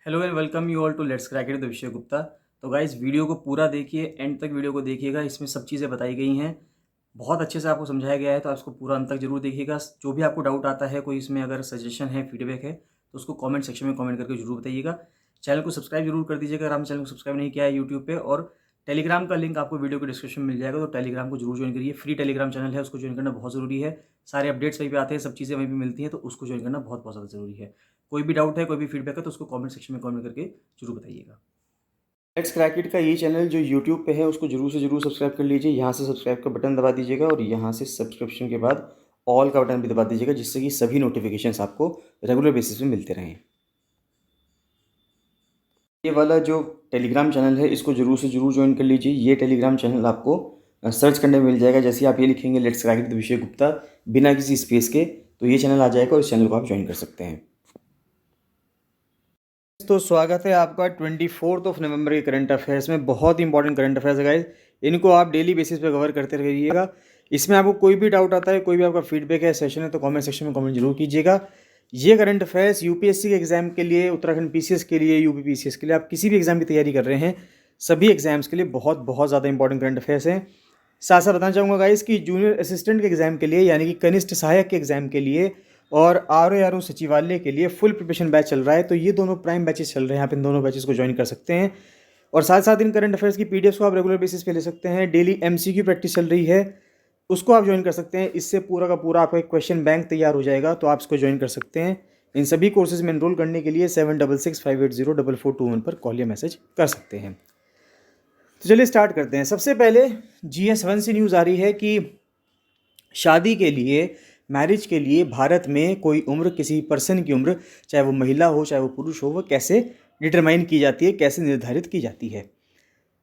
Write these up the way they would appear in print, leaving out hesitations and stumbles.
Hello and welcome you all to let's crack it the Vishay Gupta. तो guys video को पूरा देखिए, एंड तक वीडियो को देखिएगा। इसमें सब चीज़ें बताई गई हैं, बहुत अच्छे से आपको समझाया गया है, तो आप इसको पूरा अंत तक जरूर देखिएगा। जो भी आपको डाउट आता है, कोई इसमें अगर सजेशन है, फीडबैक है, तो उसको कमेंट सेक्शन में कमेंट करके जरूर बताइएगा। चैनल को सब्सक्राइब जरूर कर दीजिएगा अगर आपने चैनल को सब्सक्राइब नहीं किया है यूट्यूब पे। और टेलीग्राम का लिंक आपको वीडियो के डिस्क्रिप्शन में मिल जाएगा, तो टेलीग्राम को जरूर ज्वाइन करिए। फ्री टेलीग्राम चैनल है, उसको ज्वाइन करना बहुत ज़रूरी है। सारे अपडेट्स वहीं पे आते हैं, सब चीज़ें वहीं पे मिलती हैं, तो उसको ज्वाइन करना बहुत बहुत ज़्यादा ज़रूरी है। कोई भी डाउट है, कोई भी फीडबैक है, तो उसको कमेंट सेक्शन में कमेंट करके जरूर बताइएगा। लेट्स क्रैक इट का ये चैनल जो यूट्यूब पे है, उसको जरूर से जरूर सब्सक्राइब कर लीजिए। यहाँ से सब्सक्राइब का बटन दबा दीजिएगा और यहाँ से सब्सक्रिप्शन के बाद ऑल का बटन भी दबा दीजिएगा, जिससे कि सभी नोटिफिकेशंस आपको रेगुलर बेसिस पे मिलते रहें। ये वाला जो टेलीग्राम चैनल है, इसको जरूर से जरूर ज्वाइन कर लीजिए। ये टेलीग्राम चैनल आपको सर्च करने में मिल जाएगा। जैसे ही आप ये लिखेंगे let's crack it the Vishay Gupta बिना किसी स्पेस के, तो ये चैनल आ जाएगा और इस चैनल को आप ज्वाइन कर सकते हैं। तो स्वागत है आपका 24 नवंबर के करंट अफेयर्स में। बहुत इंपॉर्टेंट करंट अफेयर्स है गाइस, इनको आप डेली बेसिस पे कवर करते रहिएगा। इसमें आपको कोई भी डाउट आता है, कोई भी आपका फीडबैक है, सेशन है, तो कमेंट सेक्शन में कमेंट जरूर कीजिएगा। ये करंट अफेयर्स यूपीएससी के एग्जाम के लिए, उत्तराखंड पीसीएस के लिए, यूपी पीसीएस के लिए, आप किसी भी एग्जाम की तैयारी कर रहे हैं, सभी एग्जाम्स के लिए बहुत बहुत ज़्यादा इंपॉर्टेंट करंट अफेयर्स हैं। साथ साथ बताना चाहूँगा गाइस कि जूनियर असिस्टेंट के एग्जाम के लिए, यानी कि कनिष्ठ सहायक के एग्जाम के लिए और आरओ सचिवालय के लिए फुल प्रिपरेशन बैच चल रहा है। तो ये दोनों प्राइम बैचेस चल रहे हैं, आप इन दोनों बैचेस को ज्वाइन कर सकते हैं। और साथ साथ इन करंट अफेयर्स की पीडीएफ को आप रेगुलर बेसिस पे ले सकते हैं। डेली एमसीक्यू प्रैक्टिस चल रही है, उसको आप ज्वाइन कर सकते हैं। इससे पूरा का पूरा आपका एक क्वेश्चन बैंक तैयार हो जाएगा, तो आप इसको ज्वाइन कर सकते हैं। इन सभी कोर्सेज में एनरोल करने के लिए 7665804421 पर कॉल या मैसेज कर सकते हैं। तो चलिए स्टार्ट करते हैं। सबसे पहले GS1 से न्यूज़ आ रही है कि शादी के लिए, मैरिज के लिए भारत में कोई उम्र, किसी पर्सन की उम्र, चाहे वो महिला हो चाहे वो पुरुष हो, वो कैसे डिटरमाइन की जाती है, कैसे निर्धारित की जाती है।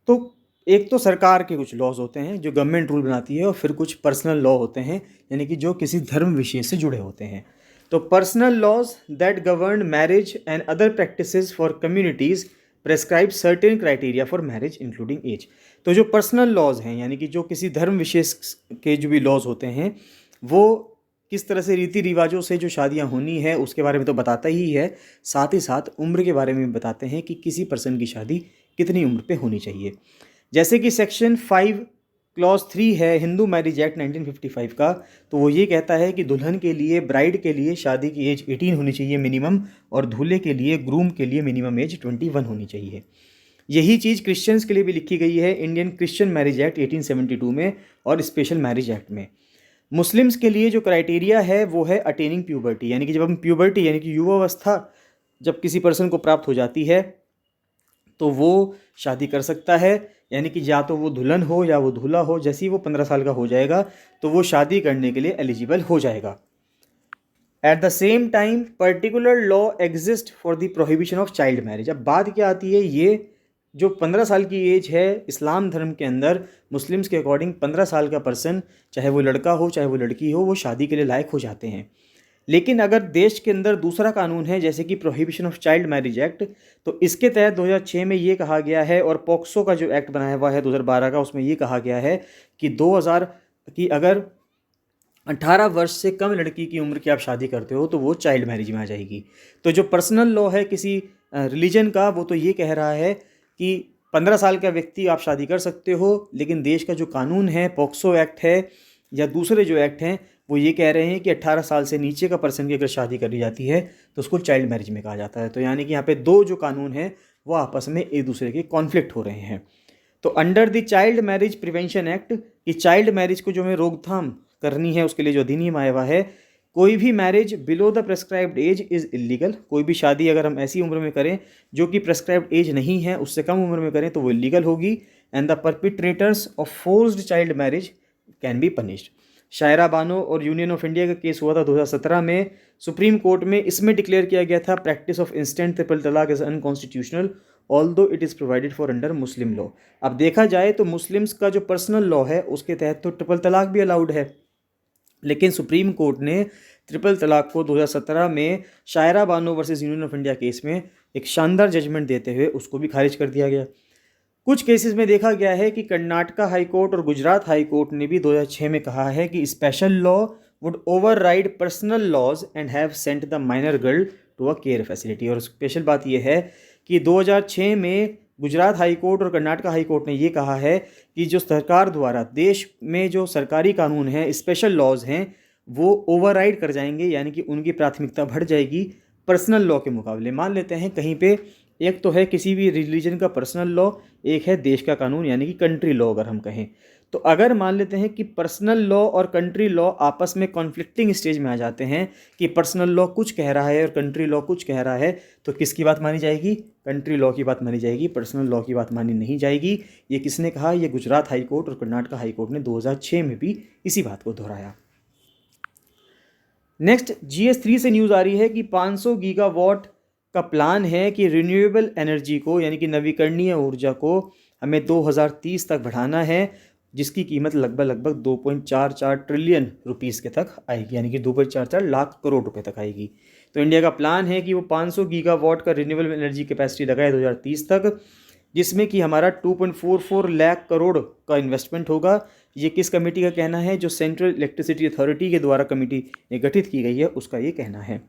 तो एक तो सरकार के कुछ लॉज होते हैं जो गवर्नमेंट रूल बनाती है, और फिर कुछ पर्सनल लॉ होते हैं, यानी कि जो किसी धर्म विशेष से जुड़े होते हैं। तो personal laws that govern marriage and other practices for communities prescribe certain criteria for marriage including age. तो जो पर्सनल लॉज हैं, यानी कि जो किसी धर्म विशेष के जो भी लॉज होते हैं, वो किस तरह से रीति रिवाजों से जो शादियां होनी है उसके बारे में तो बताता ही है, साथ ही साथ उम्र के बारे में भी बताते हैं कि किसी पर्सन की शादी कितनी उम्र पे होनी चाहिए। जैसे कि सेक्शन 5 क्लॉज 3 है हिंदू मैरिज एक्ट 1955 का, तो वो ये कहता है कि दुल्हन के लिए, ब्राइड के लिए शादी की एज 18 होनी चाहिए मिनिमम, और दूल्हे के लिए, ग्रूम के लिए मिनिमम एज 21 होनी चाहिए। यही चीज़ क्रिश्चियंस के लिए भी लिखी गई है इंडियन क्रिश्चियन मैरिज एक्ट 1872 में और स्पेशल मैरिज एक्ट में। मुस्लिम्स के लिए जो क्राइटेरिया है वो है अटेनिंग प्यूबर्टी, यानी कि जब हम प्यूबर्टी यानी कि युवावस्था जब किसी पर्सन को प्राप्त हो जाती है, तो वो शादी कर सकता है। यानी कि या तो वो दुल्हन हो या वो दूल्हा हो, जैसे ही वो 15 साल का हो जाएगा तो वो शादी करने के लिए एलिजिबल हो जाएगा। At the same time particular law exist for the prohibition of child marriage. अब बात क्या आती है, ये जो 15 साल की एज है इस्लाम धर्म के अंदर, मुस्लिम्स के अकॉर्डिंग 15 साल का पर्सन, चाहे वो लड़का हो चाहे वो लड़की हो, वो शादी के लिए लायक हो जाते हैं। लेकिन अगर देश के अंदर दूसरा कानून है, जैसे कि prohibition of child marriage act, तो इसके तहत 2006 में ये कहा गया है, और पॉक्सो का जो एक्ट बनाया हुआ है 2012 का, उसमें ये कहा गया है कि 2000 की अगर 18 वर्ष से कम लड़की की उम्र की आप शादी करते हो तो वो चाइल्ड मैरिज में आ जाएगी। तो जो पर्सनल लॉ है किसी रिलीजन का, वो तो ये कह रहा है कि 15 साल का व्यक्ति आप शादी कर सकते हो, लेकिन देश का जो कानून है, पॉक्सो एक्ट है या दूसरे जो एक्ट हैं, वो ये कह रहे हैं कि 18 साल से नीचे का पर्सन की अगर शादी करी जाती है तो उसको चाइल्ड मैरिज में कहा जाता है। तो यानी कि यहाँ पे दो जो कानून हैं वो आपस में एक दूसरे के कॉन्फ्लिक्ट हो रहे हैं। तो under the child marriage prevention act, कि चाइल्ड मैरिज को जो हमें रोकथाम करनी है उसके लिए जो अधिनियम आया हुआ है, कोई भी marriage below the prescribed age is illegal. कोई भी शादी अगर हम ऐसी उम्र में करें जो कि प्रेस्क्राइब्ड एज नहीं है, उससे कम उम्र में करें, तो वो इलीगल होगी। And the perpetrators of forced child marriage can be punished. Shayara Bano और यूनियन ऑफ इंडिया का केस हुआ था 2017 में सुप्रीम कोर्ट में। इसमें डिक्लेयर किया गया था प्रैक्टिस ऑफ इंस्टेंट ट्रिपल तलाक is unconstitutional although it is provided for under Muslim law. अब देखा जाए तो मुस्लिम्स का जो पर्सनल लॉ है उसके तहत तो ट्रिपल तलाक भी अलाउड है, लेकिन सुप्रीम कोर्ट ने ट्रिपल तलाक को 2017 में Shayara Bano versus union of India case में एक शानदार जजमेंट देते हुए उसको भी खारिज कर दिया गया। कुछ केसेस में देखा गया है कि कर्नाटका हाई कोर्ट और गुजरात हाई कोर्ट ने भी 2006 में कहा है कि special law would override personal laws and have sent the minor girl to a care facility. और स्पेशल बात यह है कि 2006 में गुजरात हाई कोर्ट और कर्नाटक हाई कोर्ट ने ये कहा है कि जो सरकार द्वारा देश में जो सरकारी कानून हैं, स्पेशल लॉज हैं, वो ओवरराइड कर जाएंगे, यानी कि उनकी प्राथमिकता बढ़ जाएगी पर्सनल लॉ के मुकाबले। मान लेते हैं कहीं पे एक तो है किसी भी रिलीजन का पर्सनल लॉ, एक है देश का कानून यानी कि कंट्री लॉ अगर हम कहें। तो अगर मान लेते हैं कि पर्सनल लॉ और कंट्री लॉ आपस में कॉन्फ्लिक्टिंग स्टेज में आ जाते हैं कि पर्सनल लॉ कुछ कह रहा है और कंट्री लॉ कुछ कह रहा है, तो किसकी बात मानी जाएगी? कंट्री लॉ की बात मानी जाएगी, पर्सनल लॉ की बात मानी नहीं जाएगी। ये किसने कहा? ये गुजरात हाई कोर्ट और कर्नाटक हाई कोर्ट ने 2006 में भी इसी बात को दोहराया। नेक्स्ट GS3 से न्यूज़ आ रही है कि 500 गीगावाट का प्लान है कि रिन्यूएबल एनर्जी को यानी कि नवीकरणीय ऊर्जा को हमें 2030 तक बढ़ाना है, जिसकी कीमत लगभग 2.44 ट्रिलियन रुपीस के तक आएगी, यानी कि 2.44 लाख करोड़ रुपए तक आएगी। तो इंडिया का प्लान है कि वो 500 गीगावाट का रिन्यूएबल एनर्जी कैपेसिटी लगाए 2030 तक, जिसमें कि हमारा 2.44 लाख करोड़ का इन्वेस्टमेंट होगा। ये किस कमेटी का कहना है? जो सेंट्रल इलेक्ट्रिसिटी अथॉरिटी के द्वारा कमेटी गठित की गई है, उसका ये कहना है।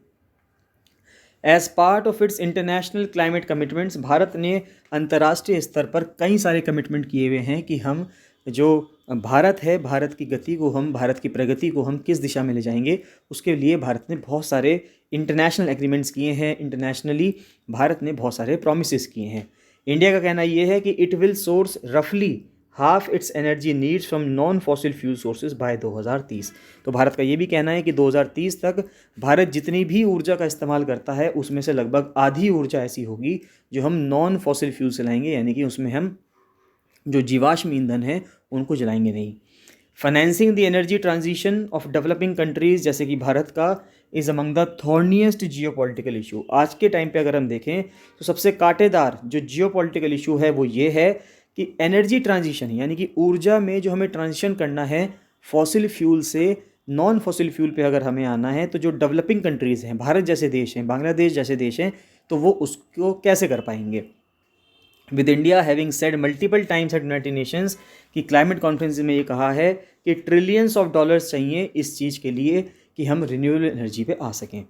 As part of its international climate commitments, Bharat ने अंतर्राष्ट्रीय स्तर पर कई सारे कमिटमेंट किए हुए हैं कि हम जो भारत है, भारत की गति को हम, भारत की प्रगति को हम किस दिशा में ले जाएंगे, उसके लिए भारत ने बहुत सारे इंटरनेशनल एग्रीमेंट्स किए हैं। इंटरनेशनली भारत ने बहुत सारे प्रोमिसेस किए हैं। इंडिया का कहना ये है कि इट विल सोर्स रफली half its energy needs from non fossil fuel sources by 2030। तो भारत का ये भी कहना है कि 2030 तक भारत जितनी भी ऊर्जा का इस्तेमाल करता है उसमें से लगभग आधी ऊर्जा ऐसी होगी जो हम नॉन फॉसिल फ्यूल से लाएंगे, यानी कि उसमें हम जो जीवाश्म ईंधन है उनको जलाएंगे नहीं। Financing the energy transition of developing countries, जैसे कि भारत का, is among the thorniest geopolitical issue. आज के टाइम पे अगर हम देखें तो सबसे कांटेदार जो जियोपॉलिटिकल इशू है वो ये है कि एनर्जी ट्रांजिशन, यानी कि ऊर्जा में जो हमें ट्रांजिशन करना है फॉसिल फ्यूल से नॉन फॉसिल फ्यूल पे अगर हमें आना है, तो जो डेवलपिंग कंट्रीज़ हैं, भारत जैसे देश हैं, बांग्लादेश जैसे देश हैं, तो वो उसको कैसे कर पाएंगे। With India having said multiple times at United Nations कि क्लाइमेट कॉन्फ्रेंस में ये कहा है कि ट्रिलियंस ऑफ डॉलर्स चाहिए इस चीज़ के लिए कि हम रिन्यूएबल एनर्जी पे आ सकें।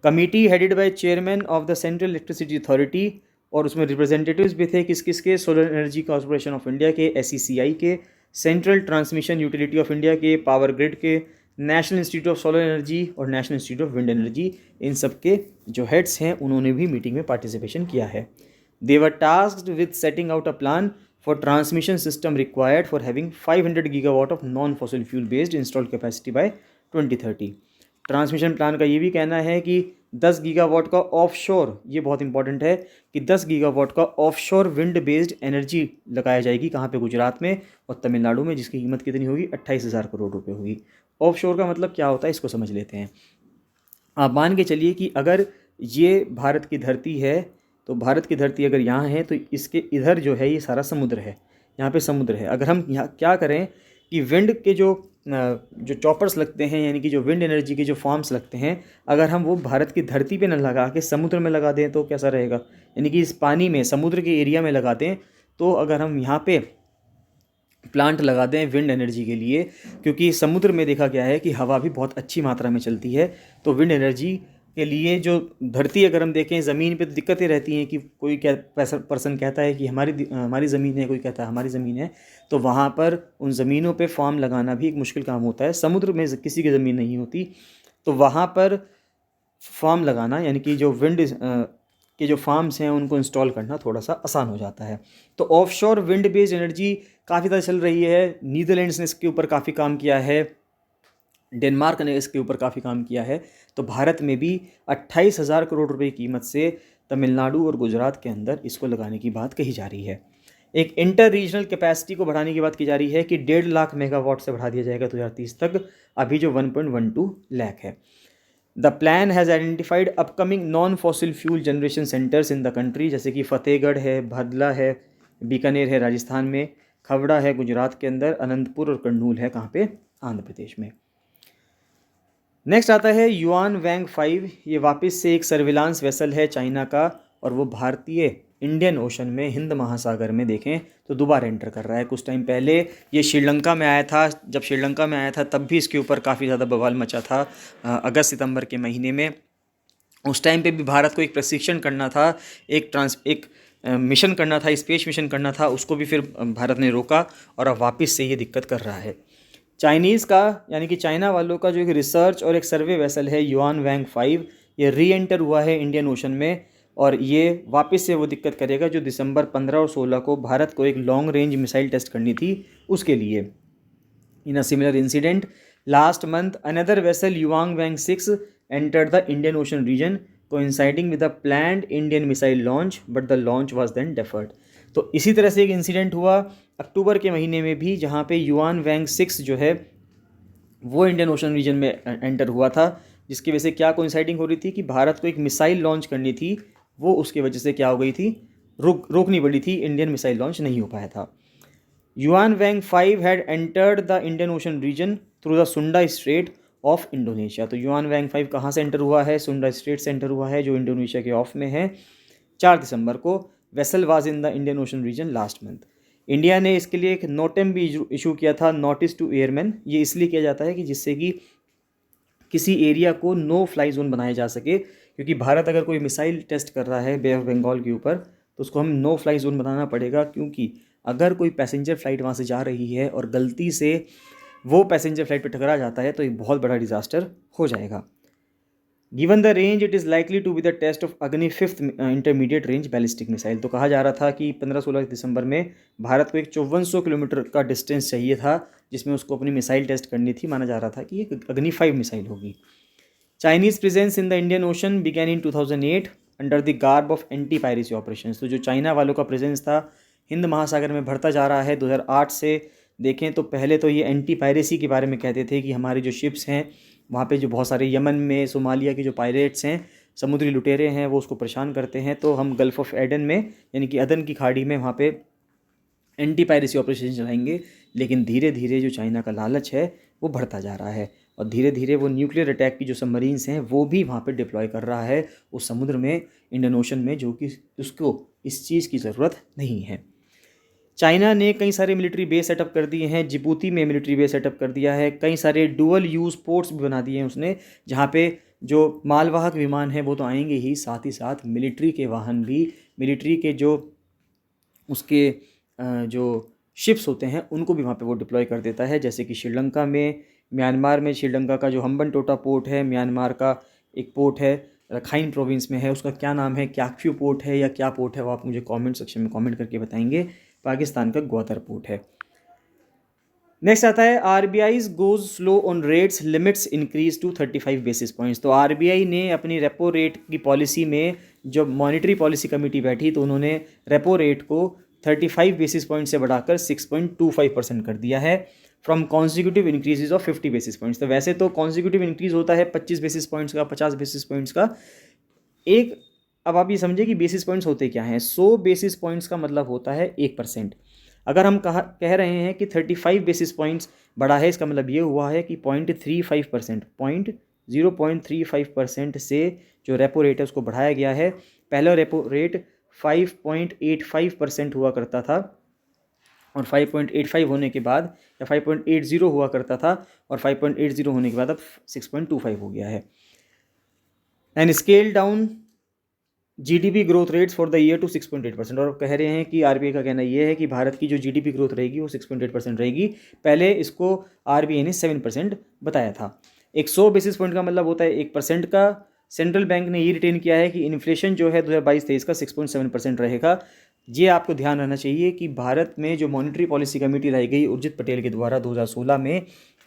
Committee headed by chairman of the central electricity authority, और उसमें रिप्रेजेंटेटिव्स भी थे किस किस के? Solar energy corporation of India के, SECI के, central transmission utility of India के, पावर ग्रिड के, national institute of solar energy और national institute of wind energy, इन सब के जो हेड्स हैं उन्होंने भी मीटिंग में पार्टिसिपेशन किया है। They were tasked with setting out a plan for transmission system required for having 500 gigawatt of non-fossil fuel based installed capacity by 2030। Transmission plan का ये भी कहना है कि 10 गीगावाट का ऑफशोर, ये बहुत इंपॉर्टेंट है कि 10 गीगावाट का ऑफशोर विंड बेस्ड एनर्जी लगाया जाएगी। कहाँ पे? गुजरात में और तमिलनाडु में, जिसकी कीमत कितनी होगी? 28,000 करोड़ रुपए होगी। ऑफशोर का मतलब क्या होता है, इसको समझ लेते हैं। आप मान के चलिए कि अगर ये भारत की धरती है, तो भारत की धरती अगर यहाँ है तो इसके इधर जो है ये सारा समुद्र है, यहाँ पे समुद्र है। अगर हम यहाँ क्या करें कि विंड के जो चॉपर्स लगते हैं, यानी कि जो विंड एनर्जी के जो फार्म्स लगते हैं, अगर हम वो भारत की धरती पे न लगा के समुद्र में लगा दें तो कैसा रहेगा? यानी कि इस पानी में, समुद्र के एरिया में लगा दें, तो अगर हम यहाँ पे प्लांट लगा दें विंड एनर्जी के लिए, क्योंकि समुद्र में देखा गया है कि हवा भी बहुत अच्छी मात्रा में चलती है, तो विंड एनर्जी के लिए जो धरती अगर हम देखें, ज़मीन पे तो दिक्कतें रहती हैं कि कोई क्या पर्सन कहता है कि हमारी ज़मीन है, कोई कहता है हमारी ज़मीन है, तो वहाँ पर उन ज़मीनों पे फार्म लगाना भी एक मुश्किल काम होता है। समुद्र में किसी की ज़मीन नहीं होती, तो वहाँ पर फार्म लगाना, यानी कि जो विंड के जो फार्म्स हैं उनको इंस्टॉल करना थोड़ा सा आसान हो जाता है। तो ऑफशोर विंड बेस्ड एनर्जी काफ़ी ज़्यादा चल रही है। नीदरलैंड्स ने इसके ऊपर काफ़ी काम किया है, डेनमार्क ने इसके ऊपर काफ़ी काम किया है। तो भारत में भी 28,000 करोड़ रुपए की कीमत से तमिलनाडु और गुजरात के अंदर इसको लगाने की बात कही जा रही है। एक इंटर रीजनल कैपेसिटी को बढ़ाने की बात की जा रही है कि 1.5 लाख मेगावाट से बढ़ा दिया जाएगा 2030 तक, अभी जो 1.12 लाख है। The plan has identified upcoming non fossil fuel generation centres in the country, जैसे कि फतेहगढ़ है, भदला है, बीकानेर है राजस्थान में, खवड़ा है गुजरात के अंदर, अनंतपुर और कर्नूल है कहाँ पे? आंध्र प्रदेश में। नेक्स्ट आता है युआन वैंग 5। ये वापस से एक सर्विलांस वेसल है चाइना का, और वो भारतीय इंडियन ओशन में, हिंद महासागर में देखें तो दोबारा एंटर कर रहा है। कुछ टाइम पहले ये श्रीलंका में आया था। जब श्रीलंका में आया था तब भी इसके ऊपर काफ़ी ज़्यादा बवाल मचा था, अगस्त सितंबर के महीने में। उस टाइम पे भी भारत को एक प्रशिक्षण करना था, एक मिशन करना था, स्पेस मिशन करना था, उसको भी फिर भारत ने रोका और अब वापस से ये दिक्कत कर रहा है। चाइनीज़ का यानी कि चाइना वालों का जो एक रिसर्च और एक सर्वे वेसल है युआन वैंग 5, ये री एंटर हुआ है इंडियन ओशन में और ये वापस से वो दिक्कत करेगा जो दिसंबर 15 और 16 को भारत को एक लॉन्ग रेंज मिसाइल टेस्ट करनी थी उसके लिए। In a similar incident last month another vessel Yuan Wang 6 entered the Indian Ocean region coinciding with a planned Indian missile launch but the launch was then deferred। तो इसी तरह से एक incident हुआ अक्टूबर के महीने में भी जहाँ पे युआन वैंग 6 जो है वो इंडियन ओशन रीजन में एंटर हुआ था, जिसकी वजह से क्या कोइंसाइडिंग हो रही थी कि भारत को एक मिसाइल लॉन्च करनी थी, वो उसकी वजह से क्या हो गई थी, रोकनी पड़ी थी, इंडियन मिसाइल लॉन्च नहीं हो पाया था। Yuan Wang 5 had entered the Indian Ocean region through the Sunda Strait of Indonesia. तो युआन वैंग 5 कहाँ से एंटर हुआ है, सुंडा स्ट्रेट से एंटर हुआ है जो इंडोनेशिया के ऑफ में है 4 दिसंबर को। Vessel was in the Indian Ocean region last month. India ने इसके लिए एक नोटम भी इशू किया था, नोटिस टू एयरमैन। ये इसलिए किया जाता है कि जिससे कि किसी एरिया को नो फ्लाई जोन बनाया जा सके, क्योंकि भारत अगर कोई मिसाइल टेस्ट कर रहा है बे ऑफ बंगाल के ऊपर तो उसको हम नो फ्लाई जोन बनाना पड़ेगा, क्योंकि अगर कोई पैसेंजर फ्लाइट वहाँ से जा रही है और गलती से वो पैसेंजर फ्लाइट पे टकरा जाता है तो एक बहुत बड़ा डिजास्टर हो जाएगा। Given the range it is likely to be the test of Agni 5th intermediate range ballistic missile. तो कहा जा रहा था कि 15-16 दिसंबर में भारत को एक 5400 किलोमीटर का डिस्टेंस चाहिए था जिसमें उसको अपनी मिसाइल टेस्ट करनी थी। माना जा रहा था कि ये अग्नि 5 मिसाइल होगी। Chinese presence in the Indian ocean began in 2008 under the garb of anti piracy operation. तो जो चाइना वालों का प्रेजेंस था हिंद महासागर में बढ़ता जा रहा है। 2008 से देखें तो पहले तो ये एंटी पायरेसी के बारे में कहते थे कि हमारे जो शिप्स हैं वहाँ पे जो बहुत सारे यमन में सोमालिया के जो पायरेट्स हैं, समुद्री लुटेरे हैं, वो उसको परेशान करते हैं, तो हम गल्फ़ ऑफ एडन में यानी कि अदन की खाड़ी में वहाँ पे एंटी पायरेसी ऑपरेशन चलाएंगे। लेकिन धीरे धीरे जो चाइना का लालच है वो बढ़ता जा रहा है और धीरे धीरे वो न्यूक्लियर अटैक की जो सबमरीन्स हैं वो भी वहाँ पे डिप्लॉय कर रहा है उस समुद्र में, इंडियन ओशन में, जो कि उसको इस चीज़ की ज़रूरत नहीं है। चाइना ने कई सारे मिलिट्री बेस सेटअप कर दिए हैं। जिबूती में मिलिट्री बेस सेटअप कर दिया है। कई सारे डुअल यूज़ पोर्ट्स भी बना दिए हैं उसने, जहाँ पे जो मालवाहक विमान है वो तो आएंगे ही, साथ ही साथ मिलिट्री के वाहन भी, मिलिट्री के जो उसके जो शिप्स होते हैं उनको भी वहाँ पे वो डिप्लॉय कर देता है। जैसे कि श्रीलंका में, म्यांमार में, श्रीलंका का जो हम्बनटोटा पोर्ट है, म्यांमार का एक पोर्ट है रखाइन प्रोविंस में है, उसका क्या नाम है, क्याक्फ्यू पोर्ट है या क्या पोर्ट है, वो आप मुझे कमेंट सेक्शन में कमेंट करके बताएंगे। पाकिस्तान का ग्वादर पोर्ट है। नेक्स्ट आता है RBI's goes slow on rates limits increase to 35 basis points. तो आरबीआई ने अपनी रेपो रेट की पॉलिसी में जब मॉनेटरी पॉलिसी कमेटी बैठी तो उन्होंने रेपो रेट को 35 बेसिस पॉइंट से बढ़ाकर 6.25% कर दिया है from consecutive increases of 50 basis points. तो वैसे तो कॉन्सिक्यूटिव इंक्रीज होता है 25 बेसिस पॉइंट्स का, 50 बेसिस पॉइंट्स का एक। अब आप ये समझे कि बेसिस पॉइंट्स होते क्या हैं। 100 बेसिस पॉइंट्स का मतलब होता है 1%। अगर हम कह रहे हैं कि 35 बेसिस पॉइंट्स बढ़ा है, इसका मतलब ये हुआ है कि 0.35% से जो रेपो रेट है उसको बढ़ाया गया है। पहला रेपो रेट 5.85% हुआ करता था और 5.85 होने के बाद, या 5.80 हुआ करता था और 5.80 होने के बाद अब 6.25 हो गया है। And scale down GDP growth rates for the year to 6.8%। और कह रहे हैं कि आरबीआई का कहना ये है कि भारत की जो जीडीपी ग्रोथ रहेगी वो 6.8% रहेगी। पहले इसको आरबीआई ने 7% बताया था। 100 बेसिस पॉइंट का मतलब होता है 1% का। सेंट्रल बैंक ने ये रिटेन किया है कि इन्फ्लेशन जो है 2022-23 का 6.7% रहेगा। ये आपको ध्यान रहना चाहिए कि भारत में जो मॉनेटरी पॉलिसी कमेटी लाई गई उर्जित पटेल के द्वारा 2016 में,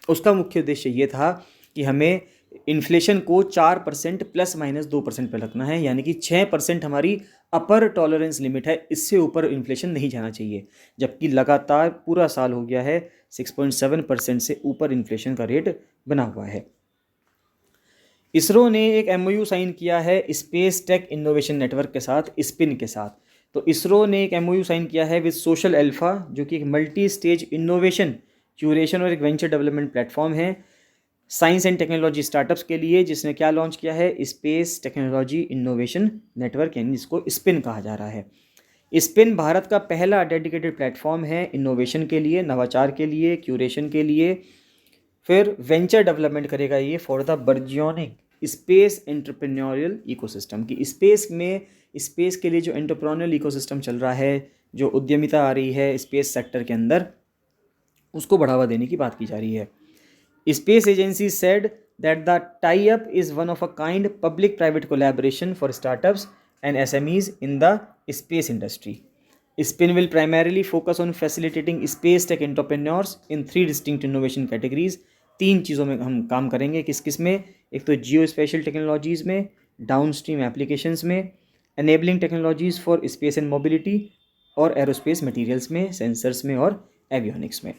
उसका मुख्य उद्देश्य ये था कि हमें इन्फ्लेशन को 4% ±2% पे रखना है, यानी कि 6% हमारी अपर टॉलरेंस लिमिट है, इससे ऊपर इन्फ्लेशन नहीं जाना चाहिए। जबकि लगातार पूरा साल हो गया है 6.7% से ऊपर इन्फ्लेशन का रेट बना हुआ है। इसरो ने एक एमओयू साइन किया है स्पेस टेक इनोवेशन नेटवर्क के साथ, स्पिन के साथ। तो इसरो ने एक एमओयू साइन किया है विद सोशल अल्फा, जो कि एक मल्टी स्टेज इनोवेशन, क्यूरेशन और एक वेंचर डेवलपमेंट प्लेटफॉर्म है साइंस एंड टेक्नोलॉजी स्टार्टअप्स के लिए, जिसने क्या लॉन्च किया है, स्पेस टेक्नोलॉजी इनोवेशन नेटवर्क, यानी जिसको स्पिन कहा जा रहा है। स्पिन भारत का पहला डेडिकेटेड प्लेटफॉर्म है इनोवेशन के लिए, नवाचार के लिए, क्यूरेशन के लिए, फिर वेंचर डेवलपमेंट करेगा ये for the burgeoning space entrepreneurial ecosystem की स्पेस के लिए जो एंटरप्रेन्योरियल इकोसिस्टम चल रहा है, जो उद्यमिता आ रही है स्पेस सेक्टर के अंदर, उसको बढ़ावा देने की बात की जा रही है। Space agency said that the tie-up is one of a kind public-private collaboration for startups and SMEs in the space industry. Spin will primarily focus on facilitating space tech entrepreneurs in 3 distinct innovation categories. 3 चीज़ों में हम काम करेंगे, किस किस में? एक तो जियो स्पेशल टेक्नोलॉजीज़ में, डाउनस्ट्रीम एप्लीकेशंस में, enabling technologies for space and mobility, और एरोस्पेस मटीरियल्स में, सेंसर्स में और एवियोनिक्स में।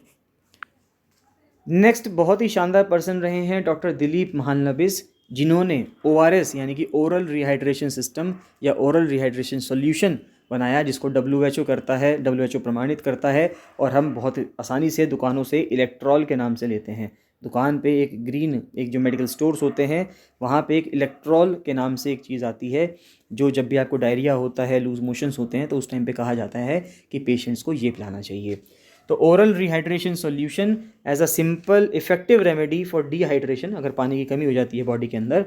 नेक्स्ट बहुत ही शानदार पर्सन रहे हैं डॉक्टर दिलीप महालनबिस, जिन्होंने ORS यानी कि ओरल रिहाइड्रेशन सिस्टम या ओरल रिहाइड्रेशन सॉल्यूशन बनाया, जिसको WHO करता है, WHO प्रमाणित करता है, और हम बहुत आसानी से दुकानों से इलेक्ट्रॉल के नाम से लेते हैं। दुकान पे एक जो मेडिकल स्टोर्स होते हैं वहाँ पे एक इलेक्ट्रॉल के नाम से एक चीज़ आती है, जो जब भी आपको डायरिया होता है, लूज मोशंस होते हैं, तो उस टाइम पे कहा जाता है कि पेशेंट्स को ये पिलाना चाहिए। तो oral rehydration solution as a simple effective remedy for dehydration, अगर पानी की कमी हो जाती है बॉडी के अंदर,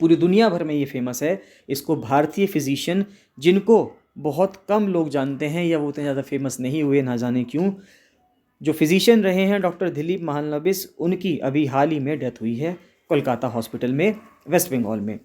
पूरी दुनिया भर में ये फेमस है। इसको भारतीय फिजिशियन, जिनको बहुत कम लोग जानते हैं या वो उतने ज़्यादा फेमस नहीं हुए ना जाने क्यों, जो फिजिशियन रहे हैं डॉक्टर दिलीप महालनबिस, उनकी अभी हाल ही में डेथ हुई है कोलकाता हॉस्पिटल में, वेस्ट बंगाल में।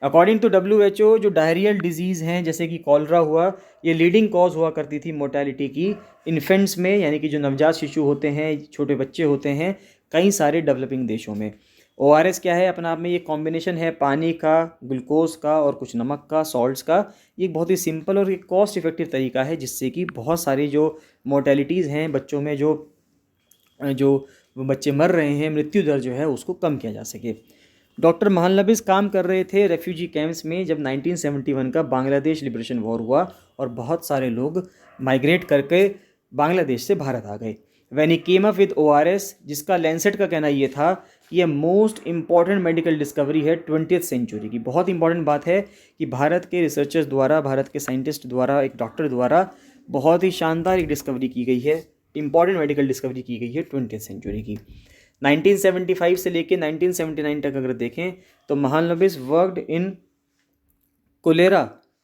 अकॉर्डिंग टू WHO, जो डायरियल डिजीज़ हैं जैसे कि कॉलरा हुआ, ये लीडिंग कॉज हुआ करती थी मोर्टेलिटी की इन्फेंट्स में, यानी कि जो नवजात शिशु होते हैं, छोटे बच्चे होते हैं, कई सारे डेवलपिंग देशों में। ORS क्या है? अपने आप में ये कॉम्बिनेशन है पानी का, ग्लूकोज का और कुछ नमक का, सॉल्ट्स का। ये बहुत ही सिंपल और एक कॉस्ट इफेक्टिव तरीका है जिससे कि बहुत सारी जो मोर्टेलिटीज़ हैं बच्चों में, जो बच्चे मर रहे हैं, मृत्यु दर जो है उसको कम किया जा सके। डॉक्टर महालनबिस काम कर रहे थे रेफ्यूजी कैंप्स में जब 1971 का बांग्लादेश लिबरेशन वॉर हुआ और बहुत सारे लोग माइग्रेट करके बांग्लादेश से भारत आ गए। When he came up with ORS, जिसका लैंसेट का कहना ये था ये मोस्ट इंपॉर्टेंट मेडिकल डिस्कवरी है 20th सेंचुरी की। बहुत इंपॉर्टेंट बात है कि भारत के रिसर्चर्स द्वारा, भारत के साइंटिस्ट द्वारा, एक डॉक्टर द्वारा बहुत ही शानदार एक डिस्कवरी की गई है, इंपॉर्टेंट मेडिकल डिस्कवरी की गई है 20th सेंचुरी की। 1975 से लेके 1979 तक अगर देखें तो Mahalanobis worked in cholera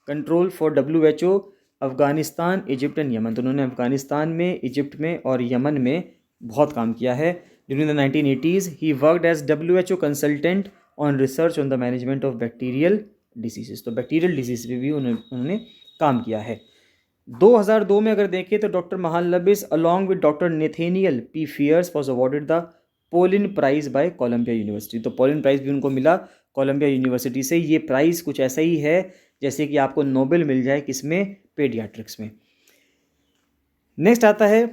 control for WHO, Afghanistan, Egypt and Yemen. तो उन्होंने अफ़गानिस्तान में, इजिप्ट में और यमन में बहुत काम किया है। During the 1980s he worked as WHO consultant on research on the management of bacterial diseases. तो बैक्टीरियल डिजीज पे भी उन्होंने काम किया है। 2002 में अगर देखें तो doctor Mahalanobis along with doctor Nathaniel P. Pierce was awarded the Pollin prize by Columbia University. तो पोलिन प्राइज़ भी उनको मिला कोलंबिया यूनिवर्सिटी से। ये प्राइज़ कुछ ऐसा ही है जैसे कि आपको नोबेल मिल जाए किसमें? पेडियाट्रिक्स में। नेक्स्ट आता है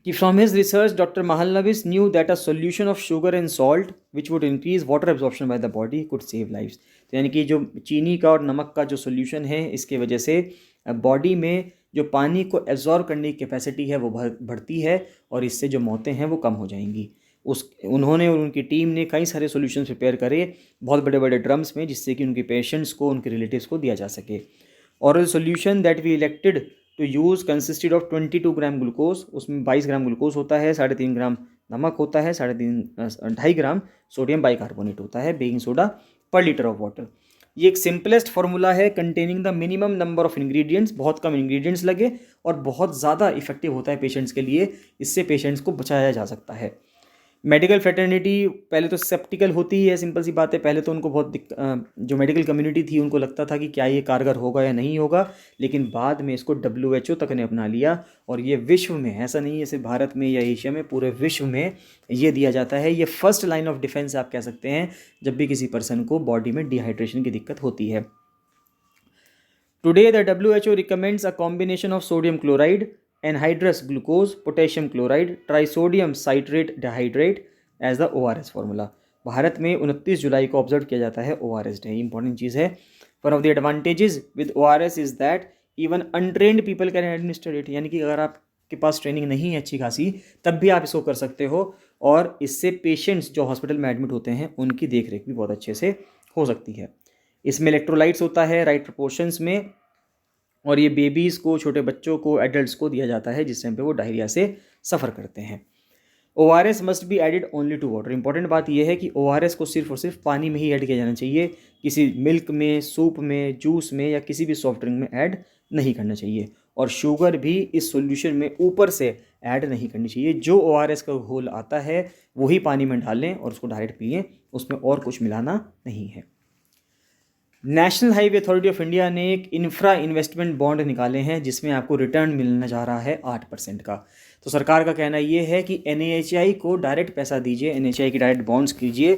कि from his research doctor Mahalanobis knew that a solution of sugar and salt which would increase water absorption by the body could save lives. तो यानी कि जो चीनी का और नमक का जो सोल्यूशन है, इसके वजह से बॉडी में जो पानी को एब्जॉर्ब करने की कैपेसिटी है वो बढ़ती है और इससे जो मौतें हैं वो कम हो जाएंगी। उन्होंने और उनकी टीम ने कई सारे सॉल्यूशंस प्रिपेयर करे बहुत बड़े बड़े ड्रम्स में, जिससे कि उनके पेशेंट्स को, उनके रिलेटिव्स को दिया जा सके। Oral solution that we elected to use consisted of 22 gram glucose. उसमें 22 ग्राम ग्लूकोज होता है, 3.5 ग्राम नमक होता है, 2.5 ग्राम सोडियम बाइकार्बोनेट होता है, बेकिंग सोडा पर लीटर ऑफ वाटर। ये एक सिंपलेस्ट फार्मूला है containing the minimum number of ingredients. बहुत कम इंग्रेडिएंट्स लगे और बहुत ज़्यादा इफेक्टिव होता है पेशेंट्स के लिए। इससे पेशेंट्स को बचाया जा सकता है। मेडिकल फ्रेटर्निटी पहले तो स्केप्टिकल होती है, सिंपल सी बात है। पहले तो उनको जो मेडिकल कम्युनिटी थी उनको लगता था कि क्या ये कारगर होगा या नहीं होगा, लेकिन बाद में इसको WHO तक ने अपना लिया और ये विश्व में, ऐसा नहीं है सिर्फ भारत में या एशिया में, पूरे विश्व में ये दिया जाता है। ये फर्स्ट लाइन ऑफ डिफेंस आप कह सकते हैं जब भी किसी पर्सन को बॉडी में डिहाइड्रेशन की दिक्कत होती है। Today the WHO recommends a combination of sodium chloride, anhydrous glucose, potassium chloride, trisodium citrate dihydrate as the ORS formula. Bharat में 29 जुलाई को ऑब्जर्व किया जाता है ORS डे। इंपॉर्टेंट चीज़ है। One of the advantages with ORS is that even untrained people can administer it. यानी कि अगर आपके पास ट्रेनिंग नहीं है अच्छी खासी, तब भी आप इसको कर सकते हो और इससे पेशेंट्स जो हॉस्पिटल में एडमिट होते हैं उनकी देख रेख भी बहुत अच्छे से हो सकती है। इसमें इलेक्ट्रोलाइट्स होता है राइट प्रोपोर्शंस में और ये बेबीज़ को, छोटे बच्चों को, एडल्ट्स को दिया जाता है जिस टाइम पे वो डायरिया से सफ़र करते हैं। ORS must be added only to water. Important बात यह है कि ORS को सिर्फ और सिर्फ पानी में ही ऐड किया जाना चाहिए, किसी मिल्क में, सूप में, जूस में या किसी भी सॉफ्ट ड्रिंक में ऐड नहीं करना चाहिए। और शुगर भी इस सॉल्यूशन में ऊपर से ऐड नहीं करनी चाहिए। जो ORS का घोल आता है वही पानी में डालें और उसको डायरेक्ट पिएं, उसमें और कुछ मिलाना नहीं है। National highway authority of India ने एक इंफ्रा इन्वेस्टमेंट बॉन्ड निकाले हैं जिसमें आपको रिटर्न मिलने जा रहा है 8% का। तो सरकार का कहना ये है कि NHAI को डायरेक्ट पैसा दीजिए, NHAI की डायरेक्ट बॉन्ड्स कीजिए।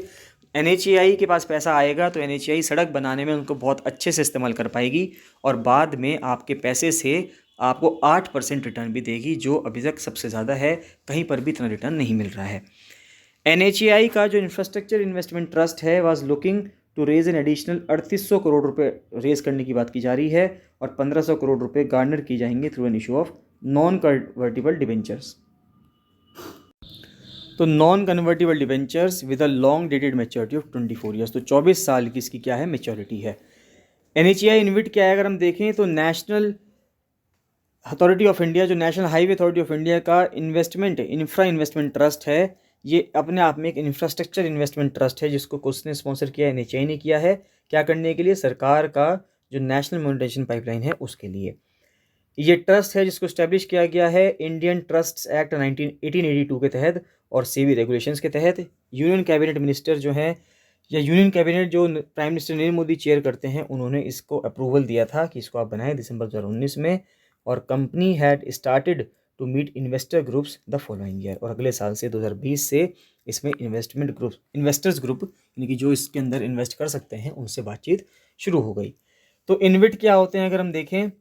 NHAI के पास पैसा आएगा तो NHAI सड़क बनाने में उनको बहुत अच्छे से इस्तेमाल कर पाएगी और बाद में आपके पैसे से आपको 8% रिटर्न भी देगी, जो अभी तक सबसे ज़्यादा है, कहीं पर भी इतना रिटर्न नहीं मिल रहा है। NHAI का जो इंफ्रास्ट्रक्चर इन्वेस्टमेंट ट्रस्ट है was looking to raise an additional 3800 crore रुपए रेज करने की बात की जा रही है और 1500 करोड़ रुपए गार्नर की जाएंगे through an issue of non convertible debentures. तो non convertible debentures with a long dated maturity of 24 years, तो 24 साल की इसकी क्या है, मैच्योरिटी है। NHAI इन्विट क्या है अगर हम देखें तो नेशनल अथॉरिटी ऑफ इंडिया, जो national highway authority of India का इन्वेस्टमेंट इंफ्रा इन्वेस्टमेंट ट्रस्ट है, ये अपने आप में एक इंफ्रास्ट्रक्चर इन्वेस्टमेंट ट्रस्ट है जिसको किसने स्पॉन्सर किया है, NHAI ने किया है। क्या करने के लिए, सरकार का जो नेशनल मॉनिटाइजेशन पाइपलाइन है उसके लिए। ये ट्रस्ट है जिसको स्टैब्लिश किया गया है इंडियन ट्रस्ट एक्ट 1882 के तहत और सेबी रेगुलेशंस के तहत। यूनियन कैबिनेट मिनिस्टर जो हैं या यूनियन कैबिनेट जो prime minister Narendra Modi chair करते हैं, उन्होंने इसको अप्रूवल दिया था कि इसको आप बनाएं दिसंबर 2019 में। और company had started to meet investor groups the following year, और अगले साल से 2020 से इसमें इन्वेस्टर्स ग्रुप यानी कि जो इसके अंदर इन्वेस्ट कर सकते हैं उनसे बातचीत शुरू हो गई। तो इन्विट क्या होते हैं अगर हम देखें,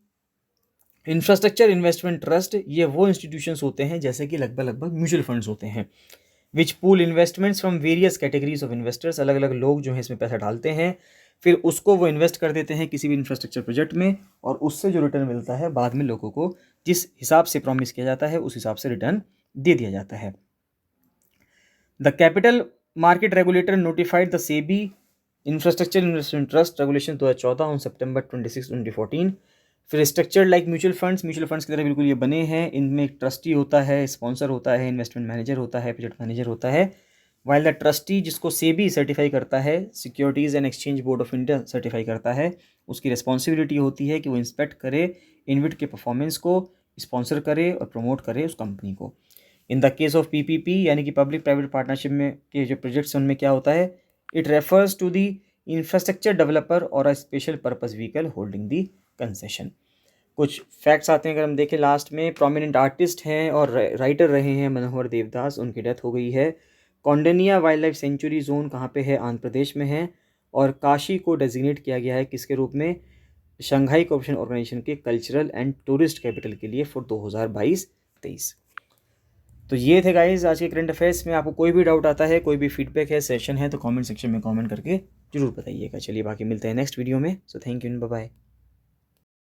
इंफ्रास्ट्रक्चर इन्वेस्टमेंट ट्रस्ट, ये वो इंस्टीट्यूशंस होते हैं जैसे कि लगभग म्यूचुअल फंड्स होते हैं, which pool investments from various categories of investors. अलग अलग लोग जो हैं इसमें पैसा डालते हैं, फिर उसको वो इन्वेस्ट कर देते हैं किसी भी इंफ्रास्ट्रक्चर प्रोजेक्ट में और उससे जो रिटर्न मिलता है बाद में लोगों को जिस हिसाब से प्रॉमिस किया जाता है उस हिसाब से रिटर्न दे दिया जाता है। The capital market regulator notified the SEBI infrastructure investment trust regulation 2014 on सितंबर 26, 2014। फिर स्ट्रक्चर्ड लाइक म्यूचुअल फंड्स की तरह बिल्कुल ये बने हैं। इनमें एक ट्रस्टी होता है, स्पॉन्सर होता है, इन्वेस्टमेंट मैनेजर होता है, प्रोजेक्ट मैनेजर होता है। वाइल द ट्रस्टी जिसको सेबी सर्टिफाई करता है, securities and exchange board of India certify करता है, उसकी रिस्पॉन्सिबिलिटी होती है कि वो इंस्पेक्ट करे इन्विट के परफॉर्मेंस को, स्पॉन्सर करे और प्रमोट करे उस कंपनी को। In the case of PPP यानी कि पब्लिक प्राइवेट पार्टनरशिप में के जो प्रोजेक्ट्स हैं उनमें क्या होता है, it refers to the infrastructure developer or a special purpose vehicle holding the concession. कुछ फैक्ट्स आते हैं अगर हम देखें लास्ट में। प्रोमिनेंट आर्टिस्ट हैं और राइटर रहे हैं मनोहर देवदास, उनकी डेथ हो गई है। Koundinya wild life sanctuary zone कहाँ पे है, आंध्र प्रदेश में है। और काशी को डेजिग्नेट किया गया है किसके रूप में, शंघाई कोऑपरेशन ऑर्गेनाइजेशन के कल्चरल एंड टूरिस्ट कैपिटल के लिए फॉर 2022-23। तो ये थे गाइज आज के करंट अफेयर्स में। आपको कोई भी डाउट आता है, कोई भी फीडबैक है, सेशन है, तो कमेंट सेक्शन में कमेंट करके जरूर बताइएगा। चलिए बाकी मिलते हैं नेक्स्ट वीडियो में। So thank you, bye bye.